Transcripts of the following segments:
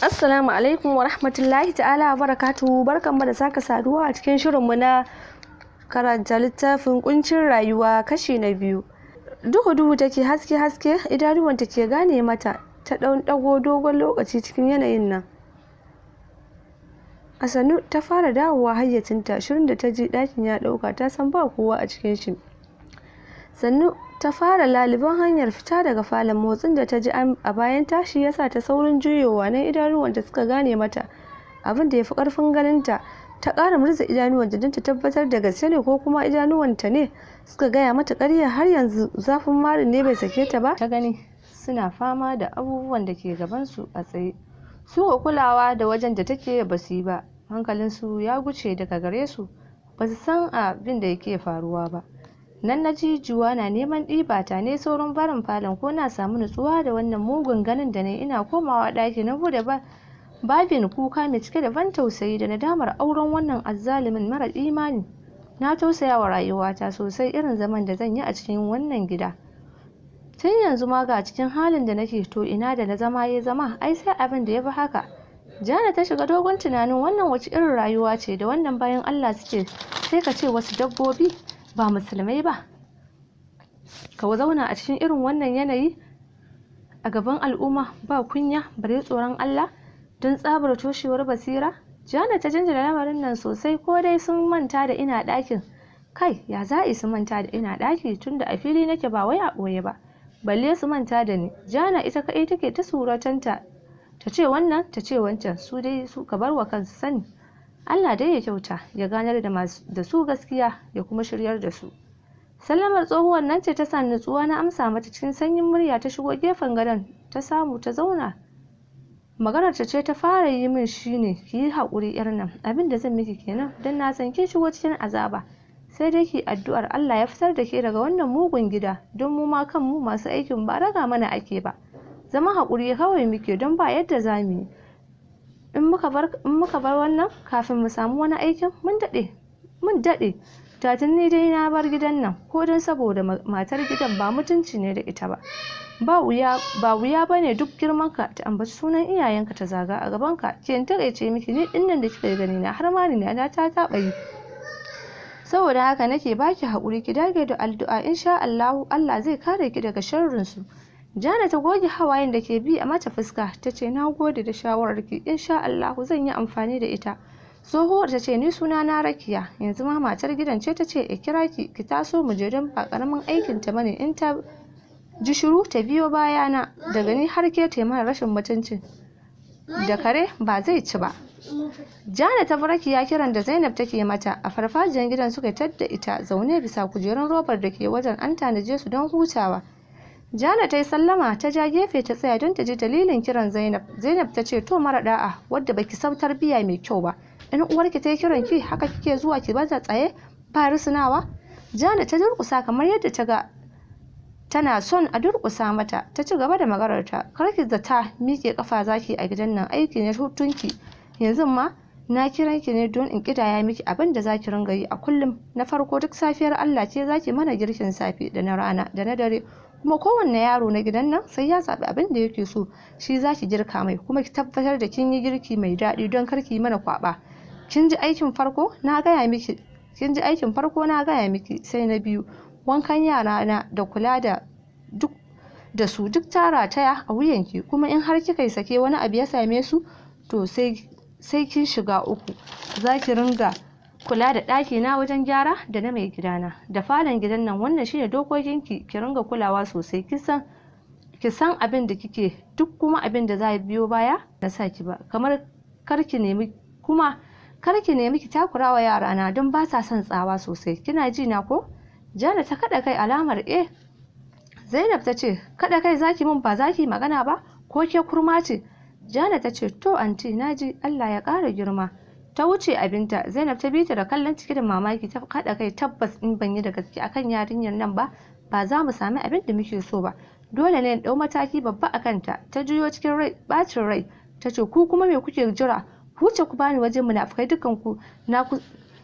Assalamu alaikum wa rahmatullahi ta'ala wa barakatuhu. Barkanmu da sake saduwa a cikin shirinmu na karanta littafin kuncin rayuwa kashi na biyu. Duhu take haske idanuwanta ke gane mata ta dago dogon lokaci cikin yanayin nan. A sannu ta fara dawowa hayyacinta, shirin da ta ji ɗakin ya ɗauka ta san ba kowa a cikin shi. Sannu ta fara laliban hanyar fita daga falon, motsin da ta ji a bayan tashi ya sa ta saurin juyowa, nan idanuwanta suka gane mata abin da ya fi ƙarfin ganinta. Ta ƙara murza idanuwanta don ta tabbatar da gaske ne ko kuma idanuwanta ne suka gaya mata ƙarya. Har yanzu zafin marin ne bai sake ta ba. Ta gani suna fama da abubuwan da ke gabansu a tsaye, su ga kulawa da wajen da take ba su yi ba. Hankalinsu ya guce daga gare su, ba su san abin da yake faruwa ba. Nan na ji juwa na neman ɗiba ta, ne saurin barin falon ko na samu nutsuwa da wannan mugun ganin da ne. Ina komawa ɗaki na bude babin kuka mai cike da ban tausayi da nadamar auren wannan azzalumin mara imani. Na tausaya wa rayuwata sosai, irin zaman da zan yi a cikin wannan gida. Tun yanzu ma ga cikin halin da nake, to ina da na zama ya zama, ai sai abin da ya fi haka. Jana ta shiga dogon tunanin wannan wace irin rayuwa ce da wannan bayan Allah suke, sai ka ce wasu dabbobi ba musulmai ba. Ka zauna a cikin irin wannan yanayi a gaban al'umma, ba kunya bare tsoron Allah, don tsabar toshewar basira. Jana ta jinjina lamarin nan sosai. Ko dai sun manta da ina ɗakin? Kai, ya za'i su manta da ina ɗaki tunda a fili nake ba wai a ɓoye ba, balle su manta da ni. Jana ita kaɗai take ta suratanta, ta ce wannan ta ce wancan, su dai su ka bar wa kansu sani. Allah dai ya kyauta, ya ganar da su gaskiya, ya kuma shiryar da su. Sallamar tsohuwar nan ce ta sa nutsuwa, na amsa mata cikin sanyin murya. Ta shigo gefen gadon ta samu ta zauna. Maganar ta ce ta fara yi min shine, ki yi haƙuri yar nan, abin da zan miki kenan, don na san kin shigo cikin azaba. Sai dai ki addu'ar Allah ya fitar da ke daga wannan mugun gida, don mu ma kanmu masu aikin ba raga mana ake ba. Zama haƙuri kawai muke, don ba yadda za mu yi. In muka bar wannan kafin mu samu wani aikin, mun daɗe. Tatin ni dai na bar gidan nan, ko don saboda matar gidan ba mutunci ne da ita ba. Ba wuya bane duk girmanka ta ambaci sunan iyayenka ta zaga a gabanka. Ke in takaice miki, ni dinnan da kika gani na har ma ni na ta taɓa yi. Saboda haka nake baki haƙuri, ki dage da addu'a, insha Allah zai kare ki daga sharrin su. Jana ta goge hawayen da ke bi a mata fuska, ta ce na gode da shawararki, insha Allah zan yi amfani da ita. Tsohuwar ta ce ni suna na Rakiya, yanzu ma matar gidan ce ta ce kira ki taso mu je, don ba karamin aikin ta bane in ta ji shiru ta biyo bayana. Daga ni har ke ta mana rashin mutuncin da kare ba zai ci ba. Jana ta bar Rakiya kiran da Zainab take mata. A farfajiyar gidan suka tadda ita zaune bisa kujerun robar da ke wajen, an tanaje su don hutawa. Jana ta yi sallama, ta ja gefe ta tsaya don ta ji dalilin kiran Zainab. Zainab ta ce to mara da'a, wadda baki sau tarbiyya mai kyau ba, in uwarki ta yi kiran ki haka kike zuwa ki bata tsaye ba risinawa? Jana ta durƙusa kamar yadda ta ga tana son a durƙusa mata. Ta ci gaba da maganarta, karki zata miƙe kafa zaki a gidan nan, aiki ne hutunki. Yanzu ma na kiran ki ne don in kidaya miki abin da zaki ringa yi a kullum. Na farko, duk safiyar Allah ce zaki mana girkin safe da na rana da na dare, kuma kowanne yaro na gidan nan sai ya zaɓi abin da yake so, shi zaki girka mai, kuma ki tabbatar da kin yi girki mai daɗi don kar ki mana kwaɓa. Kin ji aikin farko na gaya miki, sai na biyu, wankan yara na da kula da su duk tara taya a wuyanki, kuma in har kika yi sake wani abu ya same su, to sai kin shiga uku. Zaki ringa kula da ɗaki na wajen gyara da na mai gidana da falon gidan nan. Wannan shine dokokinki, ki ringa kulawa sosai, ki san abin da kike, duk kuma abin da za biyo baya na saki ba, kamar karki nemi ki takurawa yara na, don ba sa son tsawa sosai. Kina ji na ko? Jana ta kada kai alamar Zainab ta ce kada kai zaki mun, ba zaki magana ba ko ke kurma ce? Jana ta ce to anti naji, Allah ya ƙara girma. Ta wuce abinta. Zainab ta bi ta da kallon cike da mamaki, ta kada kai. Tabbas in ban yi da gaske akan yarinyar nan ba za mu sami abin da muke so ba. Dole ne in dau mataki babba akan ta. Ta juyo cikin bacin rai, ta ce ku kuma me kuke jira? Ku wuce ku bani wajen munafukai dukan ku,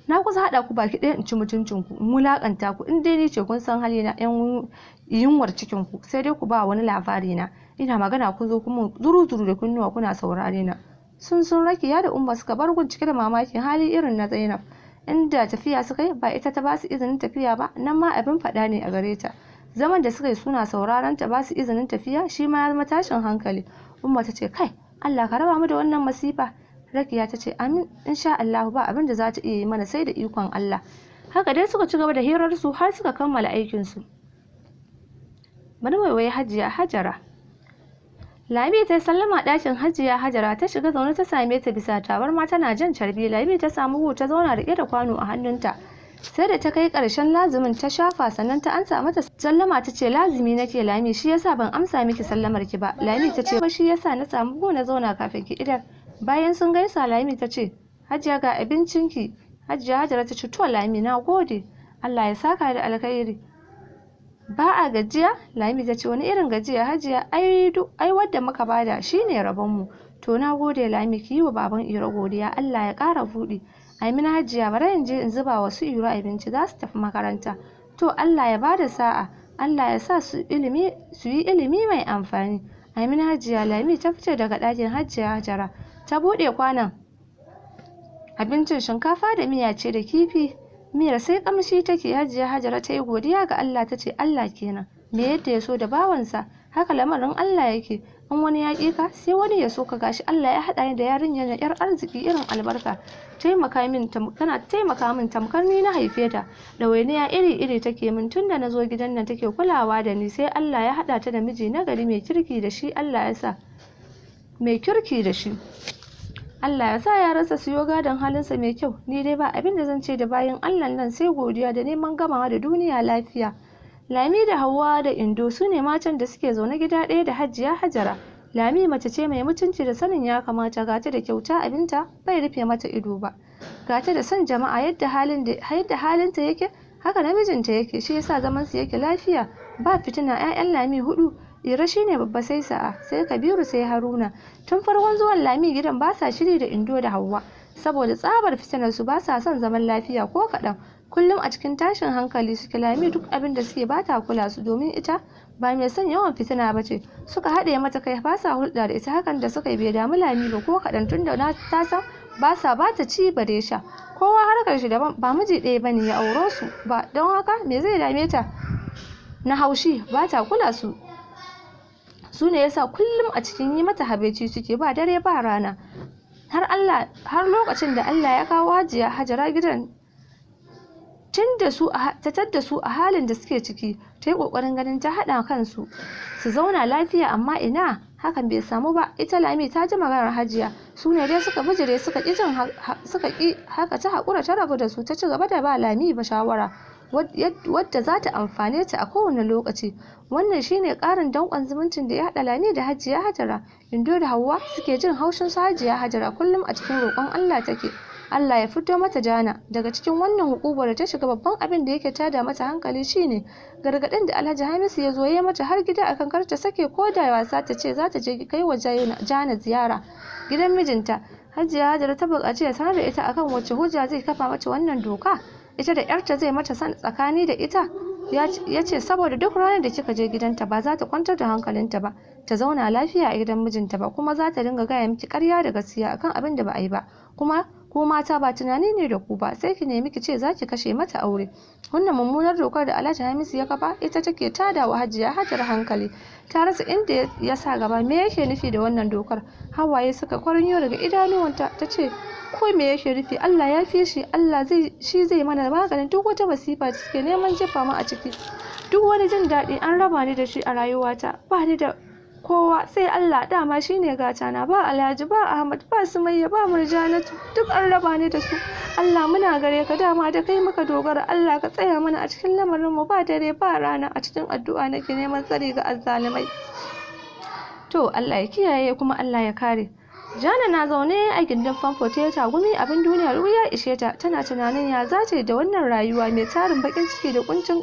na kusa haɗa ku baki ɗaya in ci mutuncin ku in wulaƙanta ku, in dai ni ce kun san halina yan yunwar cikin ku sai dai ku ba wani labari na, ina magana kun zo kuma zuru da kunnuwa kuna saurare na. Sun Rakiya da Umma suka bar gun cike da mamakin hali irin na Zainab. Inda tafiya suka yi ba ita ta ba su izinin tafiya ba, nan ma abin faɗa ne a gare ta. Zaman da suka yi suna sauraron ta ba su izinin tafiya shi ma ya zama tashin hankali. Umma ta ce kai Allah ka raba mu da wannan masifa. Rakiya ta ce amin insha Allah ba abin da za ta iya yi mana sai da ikon Allah. Haka dai suka ci gaba da hirar su har suka kammala aikin su. Bari waiwaye Hajiya Hajara. Lami ta sallama ɗakin Hajiya Hajara ta shiga zaune ta same ta bisa tabarma tana jan carbi. Lami ta samu gu ta zauna riƙe da kwano a hannunta. Sai da ta kai ƙarshen lazumin ta shafa sannan ta ansa mata sallama ta ce lazumi nake Lami shi yasa ban amsa miki sallamar ki ba. Lami ta ce shi yasa na samu gu na zauna kafin ki idar. Bayan sun gaisa Lami ta ce Hajiya ga abincinki. Hajiya Hajara ta ce to Lami na gode Allah ya saka da alkhairi. Ba a gajiya? Lami ta ce wani irin gajiya Hajiya ai wadda muka bada shine rabon mu. To na gode Lami ki yi wa baban Iro godiya Allah ya ƙara buɗi. Amina Hajiya bari in je in zuba wa su Iro abinci za su tafi makaranta. To Allah ya bada sa'a Allah ya sa su yi ilimi mai amfani. Amina Hajiya. Lami ta fice daga ɗakin Hajiya Hajara ta buɗe kwanon abincin shinkafa da miya ce da kifi. Miyar sai kamshi take. Hajiya Hajara ta yi godiya ga Allah ta ce Allah kenan me yadda ya so da bawansa haka lamarin Allah yake, in wani ya ƙi ka sai wani ya so ka. Gashi Allah ya haɗa ni da yarinyar na yar arziki irin albarka tana taimaka min tamkar ni na haife ta. Ɗawainiya iri take min tun da na zo gidan nan take kulawa da ni sai Allah ya haɗa ta da miji na gari mai kirki da shi. Allah ya sa yaransa su yi gadon halinsa mai kyau. Ni dai ba abin da zan ce da bayan Allah nan sai godiya da neman gamawa da duniya lafiya. Lami da Hauwa da Indo su ne matan da suke zaune gida ɗaya da Hajiya Hajara. Lami mace ce mai mutunci da sanin ya kamata, gata da kyauta abinta bai rufe mata ido ba. Gata da son jama'a yadda halinta yake haka namijinta yake, shi yasa zaman su yake lafiya ba fitina. 'Ya'yan Lami 4 Iro shine babba sai Sa'a sai Kabiru sai Haruna. Tun farkon zuwan Lami gidan ba sa shiri da Indo da Hauwa saboda tsabar fitinar su ba sa son zaman lafiya ko kaɗan. Kullum a cikin tashin hankali suke. Lami duk abin da suke ba ta kula su domin ita ba mai son yawan fitina ba ce. Suka haɗe mata kai ba sa hulɗa da ita. Hakan da suka yi bai damu Lami ba ko kaɗan tunda ta san ba sa ba ta ci bare sha. Kowa harkar shi daban ba miji ɗaya bane ya auro su ba, don haka me zai dame ta na haushi ba ta kula su ne yasa kullum a cikin yi mata habaici suke ba dare ba rana har lokacin da Allah ya kawo Hajiya Hajara gidan tadda su a halin da suke ciki. Ta yi kokarin ganin ta haɗa kansu su zauna lafiya amma ina hakan bai samu ba. Ita Lami ta ji maganar Hajiya su ne dai suka bijire suka ƙi haka ta haƙura ta rabu da su. ta ci gaba da ba Lami ba shawara wadda za ta amfane ta a kowane lokaci. Wannan shine ƙarin danƙon zumuncin da ya haɗa Lami da Hajiya Hajara. Indo da Hauwa suke jin haushin su Hajiya Hajara kullum a cikin roƙon Allah take. Allah ya fito mata Jana daga cikin wannan hukubar da ta shiga. Babban abin da yake tada mata hankali shine gargaɗin da Alhaji Hamisu ya zo ya mata har gida akan kar ta sake ko da wasa ta ce za ta je kai wa Jana ziyara gidan mijinta. Hajiya Hajara ta buƙaci ya sanar da ita akan wacce hujja zai kafa mata wannan doka. Ita da yarta zai mata san tsakani da ita. Ya ce saboda duk ranar da kika je gidanta ba za ta kwantar da hankalinta ba, ta zauna lafiya a gidan mijinta ba, kuma za ta dinga gaya miki ƙarya da gaskiya akan abin da ba a yi ba. Kuma ko mata ba tunani ne da ku ba, sai ki nemi ki ce za ki kashe mata aure. Wannan mummunar dokar da Alhaji Hamisu ya kafa ita take tada wa Hajiya Hajara hankali. Ta rasa inda ya sa gaba. Me yake nufi da wannan dokar? Hawaye suka kwaranyo daga idanuwanta. Ta ce ko me yake nufi? Allah ya fi shi. Allah shi zai mana maganin duk wata masifa da suke neman jefa mu a ciki. Duk wani jin daɗi an raba ni da shi a rayuwata. Ba ni da kowa sai Allah, dama shine gatana. Ba Alhaji, ba Ahmad, ba Sumayya, ba Murjanatu, duk an raba ni da su. Allah muna gare ka, dama da kai muka dogara. Allah ka tsaya mana a cikin lamarin mu ba dare ba rana. A cikin addu'a nake neman tsari ga azzalumai. To Allah ya kiyaye kuma Allah ya kare. Jana na zaune a gindin famfo ta tagumi abin duniya ya ishe ta. Tana tunanin ya za ta yi da wannan rayuwa mai tarin bakin ciki da kuncin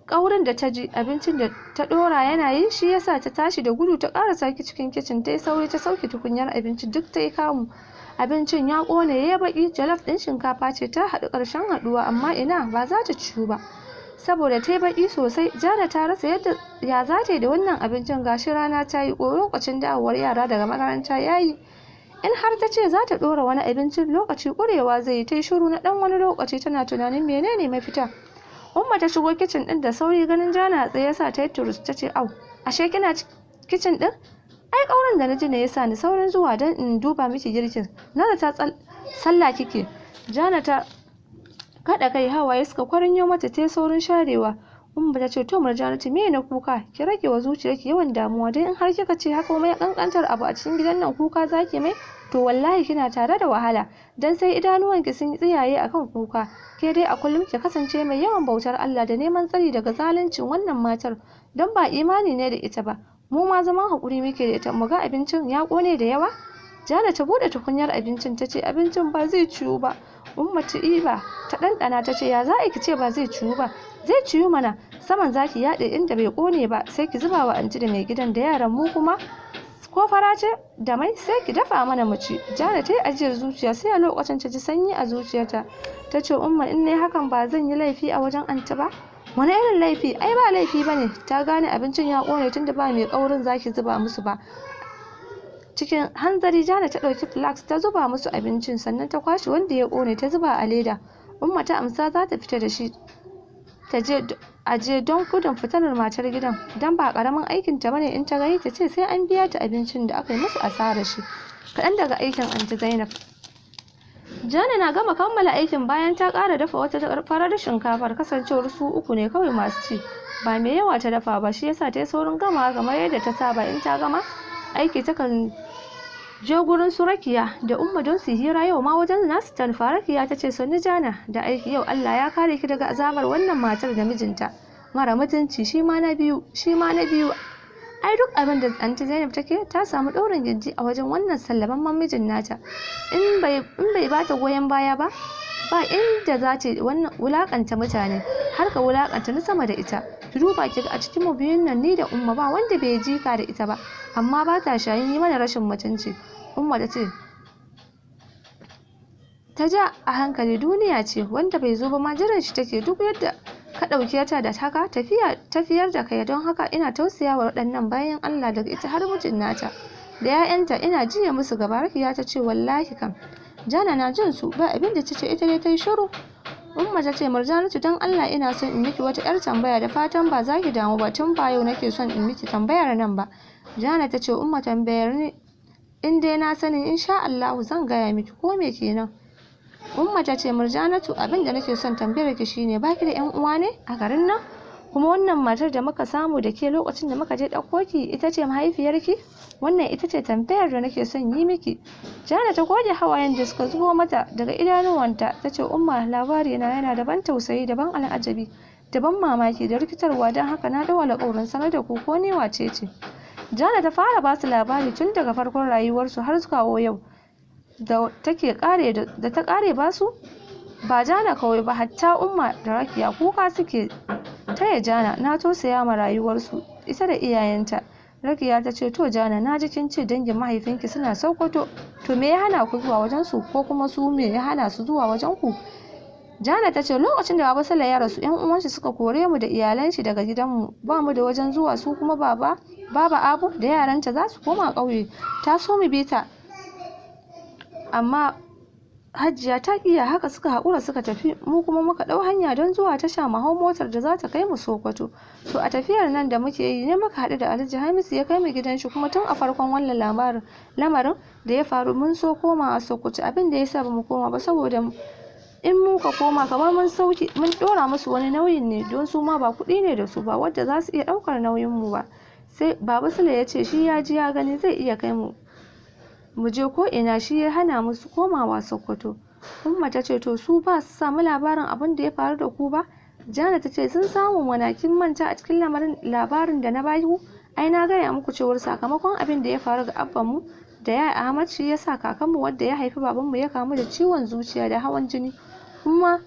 kaurin da ta ji abincin da ta dora yana yi shi yasa ta tashi da gudu ta karasa cikin kicin ta yi sauri ta sauke tukunyar abinci duk ta yi kamu. Abincin ya kone ya baki, jalof din shinkafa ce ta haɗu ƙarshen haɗuwa amma ina ba za ta ciyu ba saboda ta yi baki sosai. Jana ta rasa yadda ya za ta yi da wannan abincin, gashi rana ta yi lokacin dawowar yara daga makaranta ya yi. In har ta ce za ta ɗora wani abincin lokaci ƙurewa zai yi. Ta yi shiru na ɗan wani lokaci tana tunanin menene mafita. Umma ta shigo kicin ɗin da sauri, ganin Jana a tsaye yasa ta yi turus ta ce, au ashe kina kicin ɗin? Ai ƙaurin da na ji ne yasa ni saurin zuwa don in duba miki girkin. Na da ta sallah kike. Jana ta kaɗa kai, hawaye suka kwaranyo mata, ta yi saurin sharewa. Umma ta ce, to Murjanatu me na kuka? Ki rage wa zuciyarki yawan damuwa, dan in har kika ce haka mai kankantar abu a cikin gidan nan kuka zaki mai, to wallahi kina tare da wahala, dan sai idanuwanki sun tsiyaye akan kuka. Ke dai a kullum ki kasance mai yawan bautar Allah da neman tsari daga zaluncin wannan matar, don ba imani ne da ita ba. Mu ma zaman hakuri muke da ita, mu ga abincin ya kone da yawa. Jana ta bude tukunyar abincin ta ce abincin ba zai ciyu ba. Umma ta iba ta ɗanɗana ta ce ya za ki ce ba zai ciyu ba? Zai ciyu mana, saman zaki yaɗe inda bai kone ba sai ki zuba wa anti da mai gidan da yaran, mu kuma ko fara ce da mai sai ki dafa mana mu ci. Jana ta yi ajiyar zuciya, sai a lokacin ta ji sanyi a zuciyarta. Ta ce umma in ne hakan ba zan yi laifi a wajen anti ba? Wani irin laifi? Ai ba laifi bane, ta gane abincin ya kone tunda ba mai kaurin zaki zuba musu ba. Cikin hanzari Jana ta ɗauki flax ta zuba musu abincin, sannan ta kwashe wanda ya kone ta zuba a leda. Umma ta amsa za ta fita da shi ta je aje don gudun fitanar matar gidan, dan ba karamin aikin ta bane in ta gani ta ce sai an biya ta abincin da aka yi musu asarar shi. Kaɗan daga aikin anti Zainab. Jana na gama kammala aikin bayan ta ƙara dafa wata farar shinkafar, kasancewar su uku ne kawai masu ci, ba mai yawa ta dafa ba, shi yasa ta yi saurin gama kamar yadda ta saba in ta gama aiki takan je gurin su Rakiya da Umma don su hira. Yau ma wajen nasu tanfa. Rakiya ta ce sannu Jana da aiki, yau Allah ya kare ki daga azabar wannan matar da mijinta mara mutunci, shi ma na biyu. Ai duk abin da anti Zainab take ta samu ɗaurin gindi a wajen wannan sallaman mijin nata. In bai bata goyon baya ba inda za ta wannan wulakanta mutane, har ka wulakanta na sama da ita. Ki duba ki ga a cikin mu biyun nan ni da Umma ba wanda bai jika da ita ba, amma ba ta shayin yi mana rashin mutunci. Umma ta ce ta ja a hankali, duniya ce wanda bai zo ba ma jiran shi take, duk yadda ka ɗauke ta da haka tafiyar da kai, don haka ina tausaya wa waɗannan bayan Allah daga ita har mijin nata da 'ya'yanta, ina jiya musu gaba. Rakiya ta ce wallahi kam Jana na jin su, ba abin da ta ce, ita dai ta yi shiru. Umma ta ce Murjanatu don Allah ina son in miki wata 'yar tambaya, da fatan ba za ki damu ba, tun ba yau nake son in miki tambayar nan ba. Jana ta ce Umma tambayar ni, in dai na sani insha Allahu zan gaya miki, ko me kenan? Umma ta ce Murjanatu abin da nake son tambayar ki shine, baki da 'yan uwa ne a garin nan? Kuma wannan matar da muka samu da ke lokacin da muka je ɗauko ki ita ce mahaifiyarki? Wannan ita ce tambayar da nake son yi miki. Jana ta goge hawayen da suka zubo mata daga idanuwanta, ta ce Umma labari na yana da ban tausayi, da ban al'ajabi, da ban mamaki, da rikitarwa, don haka na dawo alƙawarin sanar da ku ko ni wace ce. Jana ta fara ba su labari tun daga farkon rayuwarsu har kawo yau da ta kare ba su. Ba Jana kawai ba, hatta Umma da Rakiya kuka suke taya Jana na tausaya ma rayuwarsu ita da iyayenta. Rakiya ta ce to Jana na ji kin ce dangin mahaifinki suna Sokoto, to me ya hana ku zuwa wajen su, ko kuma su me ya hana su zuwa wajen ku? Jana ta ce lokacin da Baba Sala ya rasu 'yan uwan shi suka kore mu da iyalan shi daga gidanmu, ba mu da wajen zuwa, su kuma baba Abu da yaranta za su koma ƙauye. Ta so mu bi ta amma Hajiya ta kiya, haka suka haƙura suka tafi, mu kuma muka ɗau hanya don zuwa tasha mu hau motar da za ta kai mu Sokoto. To a tafiyar nan da muke yi ne muka haɗu da Alhaji Hamisu, ya kai mu gidan shi, kuma tun a farkon wannan lamarin da ya faru mun so komawa Sokoto, abin da yasa bamu koma ba saboda in muka koma kamar mun ɗora musu wani nauyin ne, don su ma ba kuɗi ne da su ba wadda za su iya ɗaukar nauyin mu ba. Sai Baba Sule ya ce shi ya ji ya gani zai iya kai mu je ko ina, shi ya hana musu komawa Sokoto. Umma ta ce to su ba su samu labarin abin da ya faru da ku ba? Jana ta ce sun samu mana, kin manta a cikin labarin da na bayu? Ai na gaya muku cewar sakamakon abin da ya faru ga abbanmu da ya Ahmad, shi yasa kakanmu wadda ya haifi babanmu ya kamu da ciwon zuciya da hawan jini, kuma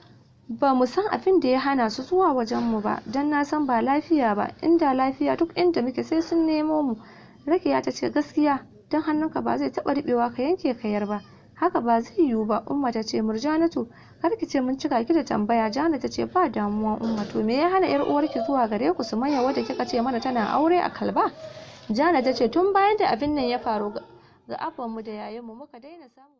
ba mu san abin da ya hana su zuwa wajen mu ba, dan na san ba lafiya ba, inda lafiya duk inda muke sai sun nemo mu. Rakiya ta ce gaskiya, dan hannunka ba zai taɓa riɓewa ka yanke kayar ba, haka ba zai yiwu ba. Umma ta ce Murjanatu kar ki ce mun cika ki da tambaya. Jana ta ce ba damuwa Umma, to me ya hana yar uwarki zuwa gare ku Sumayya wadda kika ce mana tana aure a Kalba? Jana ta ce tun bayan da abin nan ya faru ga abban mu da yayan mu muka daina samu